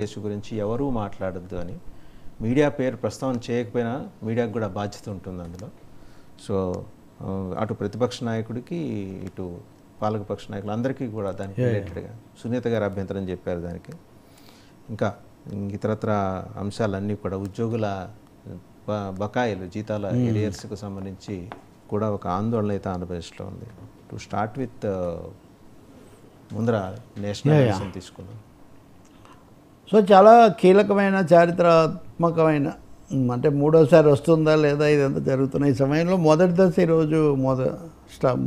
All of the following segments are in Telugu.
కేసు గురించి ఎవరూ మాట్లాడొద్దు అని మీడియా పేరు ప్రస్తావన చేయకపోయినా మీడియాకు కూడా బాధ్యత ఉంటుంది అందులో. సో అటు ప్రతిపక్ష నాయకుడికి ఇటు పాలకపక్ష నాయకులు అందరికీ కూడా దానికి రిలేటెడ్గా సునీత గారు అభ్యంతరం చెప్పారు. దానికి ఇంకా ఇతరత్ర అంశాలన్నీ కూడా ఉద్యోగుల బకాయిలు జీతాల ఏరియర్స్కు సంబంధించి కూడా ఒక ఆందోళన అయితే ఆంధ్రప్రదేశ్లో ఉంది. టు స్టార్ట్ విత్ ముందర నేషనల్ తీసుకున్నాం. సో చాలా కీలకమైన చారిత్రాత్మకమైన అంటే మూడోసారి వస్తుందా లేదా ఇదంతా జరుగుతున్న ఈ సమయంలో మొదటి దశ ఈరోజు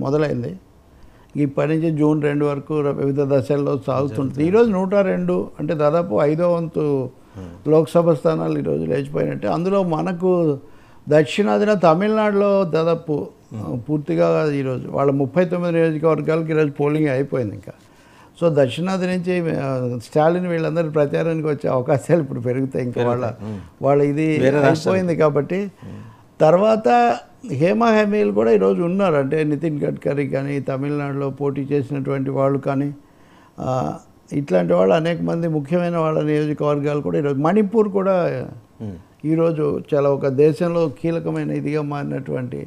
మొదలైంది. ఇప్పటి నుంచి జూన్ 2 వరకు వివిధ దశల్లో సాగుతుంటుంది. ఈరోజు 102 అంటే దాదాపు 5వ వంతు లోక్సభ స్థానాలు ఈరోజు లేచిపోయినట్టే. అందులో మనకు దక్షిణాదిన తమిళనాడులో దాదాపు పూర్తిగా ఈరోజు వాళ్ళ 39 నియోజకవర్గాలకు ఈరోజు పోలింగ్ అయిపోయింది. ఇంకా సో దక్షిణాది నుంచి స్టాలిన్ వీళ్ళందరూ ప్రచారానికి వచ్చే అవకాశాలు ఇప్పుడు పెరుగుతాయి. ఇంకా వాళ్ళ ఇది అయిపోయింది కాబట్టి తర్వాత హేమీలు కూడా ఈరోజు ఉన్నారు. అంటే నితిన్ గడ్కరీ కానీ తమిళనాడులో పోటీ చేసినటువంటి వాళ్ళు కానీ ఇట్లాంటి వాళ్ళు అనేక మంది ముఖ్యమైన వాళ్ళ నియోజకవర్గాలు కూడా ఈరోజు మణిపూర్ కూడా ఈరోజు చాలా ఒక దేశంలో కీలకమైన ఇదిగా మారినటువంటి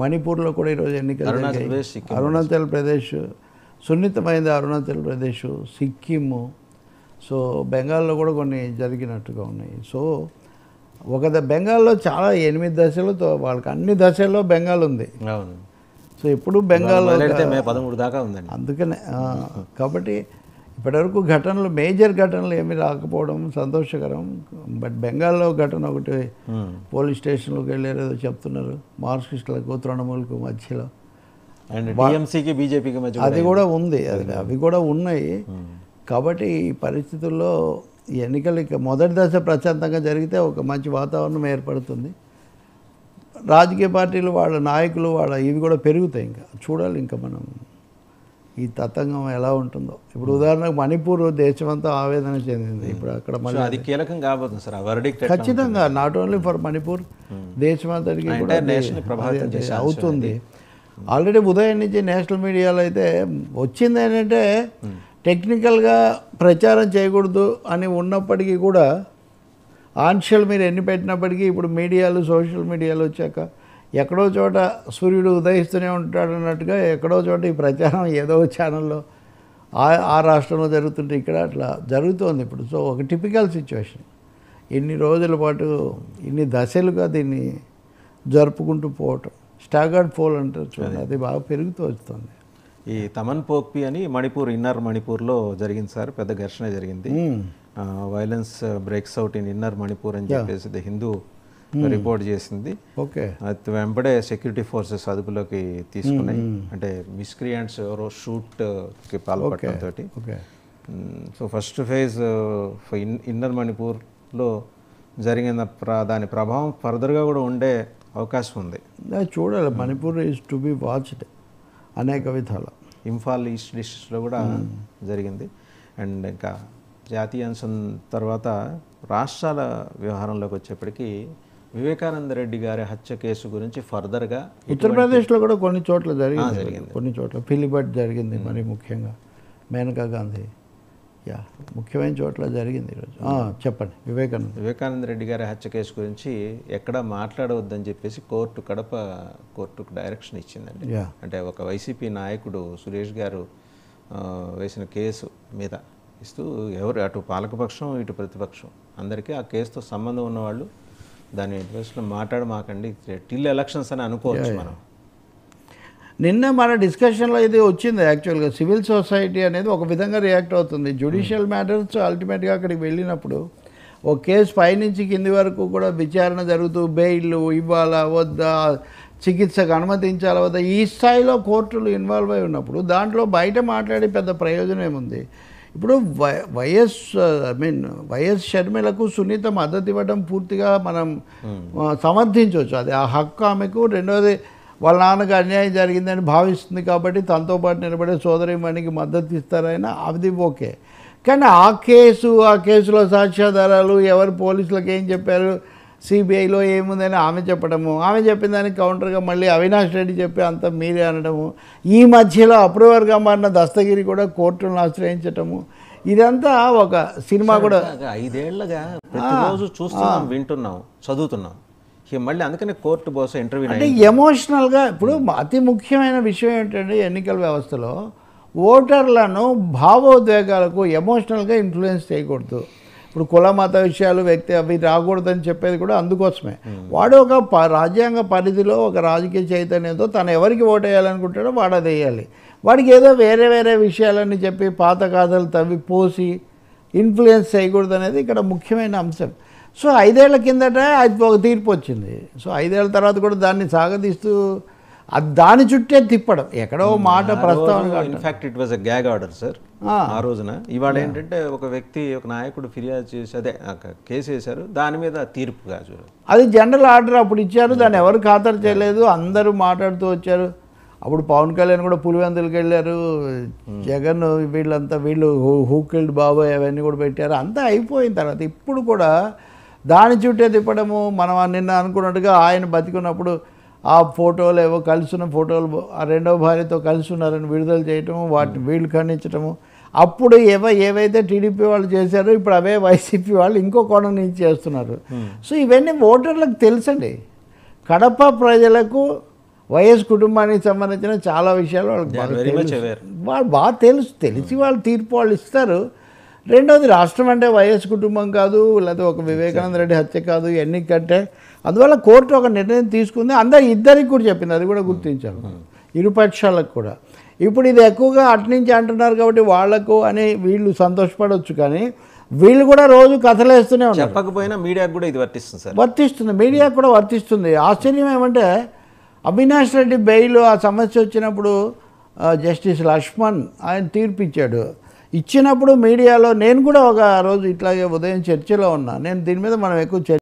మణిపూర్లో కూడా ఈరోజు ఎన్నికలు జరిగాయి. అరుణాచల్ ప్రదేశ్ సున్నితమైనది, అరుణాచల్ ప్రదేశ్, సిక్కిము, సో బెంగాల్లో కూడా కొన్ని జరిగినట్టుగా ఉన్నాయి. సో బెంగాల్లో చాలా 8 దశలతో వాళ్ళకి అన్ని దశల్లో బెంగాల్ ఉంది. సో ఎప్పుడు బెంగాల్లో 13 దాకా ఉందండి. అందుకనే కాబట్టి ఇప్పటివరకు ఘటనలు మేజర్ ఘటనలు ఏమీ రాకపోవడం సంతోషకరం. బట్ బెంగాల్లో ఘటన ఒకటి పోలీస్ స్టేషన్లోకి వెళ్ళారు ఏదో చెప్తున్నారు, మార్క్సిస్టులకు తృణమూలకు మధ్యలో బీజేపీకి మధ్య అది కూడా ఉంది. అవి కూడా ఉన్నాయి. కాబట్టి ఈ పరిస్థితుల్లో ఈ ఎన్నికలు ఇక మొదటి దశ ప్రశాంతంగా జరిగితే ఒక మంచి వాతావరణం ఏర్పడుతుంది. రాజకీయ పార్టీలు వాళ్ళ నాయకులు వాళ్ళ ఇవి కూడా పెరుగుతాయి. ఇంకా చూడాలి ఇంకా మనం ఈ తతంగం ఎలా ఉంటుందో. ఇప్పుడు ఉదాహరణకు మణిపూర్ దేశమంతా ఆవేదన చెందింది. ఇప్పుడు అక్కడ మళ్ళీ అది కీలకం కాబోతుంది సార్. ఖచ్చితంగా నాట్ ఓన్లీ ఫర్ మణిపూర్, దేశమంతటికి అవుతుంది. ఆల్రెడీ ఉదయం నుంచి నేషనల్ మీడియాలో అయితే వచ్చింది ఏంటంటే టెక్నికల్గా ప్రచారం చేయకూడదు అని ఉన్నప్పటికీ కూడా ఆంక్షలు మీరు ఎన్ని పెట్టినప్పటికీ ఇప్పుడు మీడియాలు సోషల్ మీడియాలు వచ్చాక ఎక్కడో చోట సూర్యుడు ఉదయిస్తూనే ఉంటాడు అన్నట్టుగా ఎక్కడో చోట ఈ ప్రచారం ఏదో ఛానల్లో ఆ రాష్ట్రంలో జరుగుతుంటే ఇక్కడ అట్లా జరుగుతోంది ఇప్పుడు. సో ఒక టిపికల్ సిచ్యువేషన్. ఇన్ని రోజుల పాటు ఇన్ని దశలుగా దీన్ని జరుపుకుంటూ పోవటం స్టాగర్డ్ పోల్ అంటారు చూడండి, అది బాగా పెరుగుతూ వస్తుంది. ఈ తమన్ పోక్పి అని మణిపూర్ ఇన్నర్ మణిపూర్లో జరిగింది సార్, పెద్ద ఘర్షణ జరిగింది. Violence breaks out in inner Manipur అని చెప్పేసి ది హిందూ రిపోర్ట్ చేసింది. ఓకే, అది వెంబడే సెక్యూరిటీ ఫోర్సెస్ అదుపులోకి తీసుకున్నాయి. అంటే మిస్క్రియంట్స్ ఎవరో షూట్కి పాల్పడటంతో. సో ఫస్ట్ ఫేజ్ ఇన్నర్ మణిపూర్లో జరిగిన దాని ప్రభావం ఫర్దర్గా కూడా ఉండే అవకాశం ఉంది. చూడాలి. Manipur is to be watched అనేక విధాలు. ఇంఫాల్ ఈస్ట్ డిస్ట్రిక్ట్స్లో కూడా జరిగింది. అండ్ ఇంకా జాతీయ అంశం తర్వాత రాష్ట్రాల వ్యవహారంలోకి వచ్చేప్పటికీ వివేకానంద రెడ్డి గారి హత్య కేసు గురించి ఫర్దర్గా ఉత్తరప్రదేశ్లో కూడా కొన్ని చోట్ల జరిగింది. కొన్ని చోట్ల పిలిబట్ జరిగింది. మరి ముఖ్యంగా మేనకా గాంధీ ముఖ్యమైన చోట్ల జరిగింది ఈరోజు. చెప్పండి. వివేకానంద రెడ్డి గారి హత్య కేసు గురించి ఎక్కడ మాట్లాడవద్దని చెప్పేసి కడప కోర్టుకు డైరెక్షన్ ఇచ్చిందండి. అంటే ఒక వైసీపీ నాయకుడు సురేష్ గారు వేసిన కేసు మీద ఇస్తూ ఎవరు అటు పాలకపక్షం ఇటు ప్రతిపక్షం అందరికీ ఆ కేసుతో సంబంధం ఉన్నవాళ్ళు దాని విషయంలో మాట్లాడమాకండి, టిల్ ఎలక్షన్స్ అని అనుకోవచ్చు మనం. నిన్న మన డిస్కషన్లో ఇది వచ్చింది. యాక్చువల్గా సివిల్ సొసైటీ అనేది ఒక విధంగా రియాక్ట్ అవుతుంది. జ్యుడిషియల్ మ్యాటర్స్ అల్టిమేట్గా అక్కడికి వెళ్ళినప్పుడు ఒక కేసు పైనుంచి కింది వరకు కూడా విచారణ జరుగుతూ బెయిల్ ఇవ్వాలా వద్దా, చికిత్సకు అనుమతించాలా వద్దా, ఈ స్థాయిలో కోర్టులు ఇన్వాల్వ్ అయి ఉన్నప్పుడు దాంట్లో బయట మాట్లాడే పెద్ద ప్రయోజనం ఏముంది? ఇప్పుడు వైఎస్ షర్మిలకు సునీత మద్దతు ఇవ్వడం పూర్తిగా మనం సమర్థించవచ్చు. అది ఆ హక్కు ఆమెకు. రెండవది వాళ్ళ నాన్నకు అన్యాయం జరిగిందని భావిస్తుంది కాబట్టి తనతో పాటు నిలబడే సోదరిమణికి మద్దతు ఇస్తారైనా అది ఓకే. కానీ ఆ కేసులో సాక్ష్యాధారాలు ఎవరు పోలీసులకు ఏం చెప్పారు, సిబిఐలో ఏముందని ఆమె చెప్పడము, ఆమె చెప్పిన దానికి కౌంటర్గా మళ్ళీ అవినాష్ రెడ్డి చెప్పి అంతా మీరే అనడము, ఈ మధ్యలో అప్రూవర్గా మారిన దస్తగిరి కూడా కోర్టులను ఆశ్రయించటము, ఇదంతా ఒక సినిమా కూడా 5 ఏళ్లుగా ప్రతిరోజు చూస్తున్నాం, వింటున్నాం, చదువుతున్నాం. ఇక మళ్ళీ అందుకనే కోర్టు బహుశా ఇంటర్వ్యూ అంటే ఎమోషనల్గా ఇప్పుడు అతి ముఖ్యమైన విషయం ఏంటంటే ఎన్నికల వ్యవస్థలో ఓటర్లను భావోద్వేగాలకు ఎమోషనల్గా ఇన్ఫ్లుయెన్స్ చేయకూడదు. ఇప్పుడు కుల మత విషయాలు వ్యక్తి అవి రాకూడదని చెప్పేది కూడా అందుకోసమే. వాడు ఒక రాజ్యాంగ పరిధిలో ఒక రాజకీయ చైతన్యంతో తను ఎవరికి ఓటు వేయాలనుకుంటాడో వాడు అది వేయాలి. వాడికి ఏదో వేరే వేరే విషయాలని చెప్పి పాత గాథలు తవ్వి పోసి ఇన్ఫ్లుయెన్స్ చేయకూడదు అనేది ఇక్కడ ముఖ్యమైన అంశం. సో 5 ఏళ్ల కిందట అది ఒక తీర్పు వచ్చింది. సో 5 ఏళ్ల తర్వాత కూడా దాన్ని సాగదీస్తూ దాని చుట్టే తిప్పడం ఎక్కడో మాట ప్రస్తావన. In fact it was a gag order sir ఆ రోజున. ఇవాళ ఏంటంటే ఒక వ్యక్తి, ఒక నాయకుడు ఫిర్యాదు చేసి అదే కేసు వేశారు, దాని మీద తీర్పుగా చూడాలి. అది జనరల్ ఆర్డర్ అప్పుడు ఇచ్చారు, దాన్ని ఎవరు ఖాతరు చేయలేదు, అందరూ మాట్లాడుతూ వచ్చారు. అప్పుడు పవన్ కళ్యాణ్ కూడా పులివెందులకు వెళ్ళారు, జగన్ వీళ్ళు హూకిల్డ్ బాబాయ్ అవన్నీ కూడా పెట్టారు. అంతా అయిపోయిన తర్వాత ఇప్పుడు కూడా దాని చుట్టే తిప్పడము. మనం నిన్న అనుకున్నట్టుగా ఆయన బతికున్నప్పుడు ఆ ఫోటోలు ఏవో కలిసిన ఫోటోలు ఆ రెండవ భార్యతో కలిసి ఉన్నారని విడుదల చేయటము, వాటిని వీళ్ళు ఖండించడము. అప్పుడు ఏవైతే టీడీపీ వాళ్ళు చేశారో ఇప్పుడు అవే వైసీపీ వాళ్ళు ఇంకో కోణం నుంచి చేస్తున్నారు. సో ఇవన్నీ ఓటర్లకు తెలుసండి. కడప ప్రజలకు వైఎస్ కుటుంబానికి సంబంధించిన చాలా విషయాలు వాళ్ళు బాగా తెలిసి వాళ్ళు తీర్పు వాళ్ళు ఇస్తారు. రెండవది రాష్ట్రం అంటే వైఎస్ కుటుంబం కాదు, లేకపోతే ఒక వివేకానంద రెడ్డి హత్య కాదు, ఇవన్నీ కంటే అందువల్ల కోర్టు ఒక నిర్ణయం తీసుకుంది. ఇద్దరికి కూడా చెప్పింది, అది కూడా గుర్తించారు ఇరుపక్షాలకు కూడా. ఇప్పుడు ఇది ఎక్కువగా అట్నుంచి అంటున్నారు కాబట్టి వాళ్లకు అని వీళ్ళు సంతోషపడవచ్చు, కానీ వీళ్ళు కూడా రోజు కథలేస్తూనే ఉన్నారు. చెప్పకపోయినా మీడియాకు కూడా ఇది వర్తిస్తుంది సార్, వర్తిస్తుంది, మీడియాకు కూడా వర్తిస్తుంది. ఆశ్చర్యం ఏమంటే అవినాష్ రెడ్డి బెయిల్ ఆ సమస్య వచ్చినప్పుడు జస్టిస్ లక్ష్మణ్ ఆయన తీర్పు ఇచ్చినప్పుడు మీడియాలో నేను కూడా ఒక రోజు ఇట్లాగే ఉదయం చర్చలో ఉన్నా. నేను దీని మీద మనం ఎక్కువ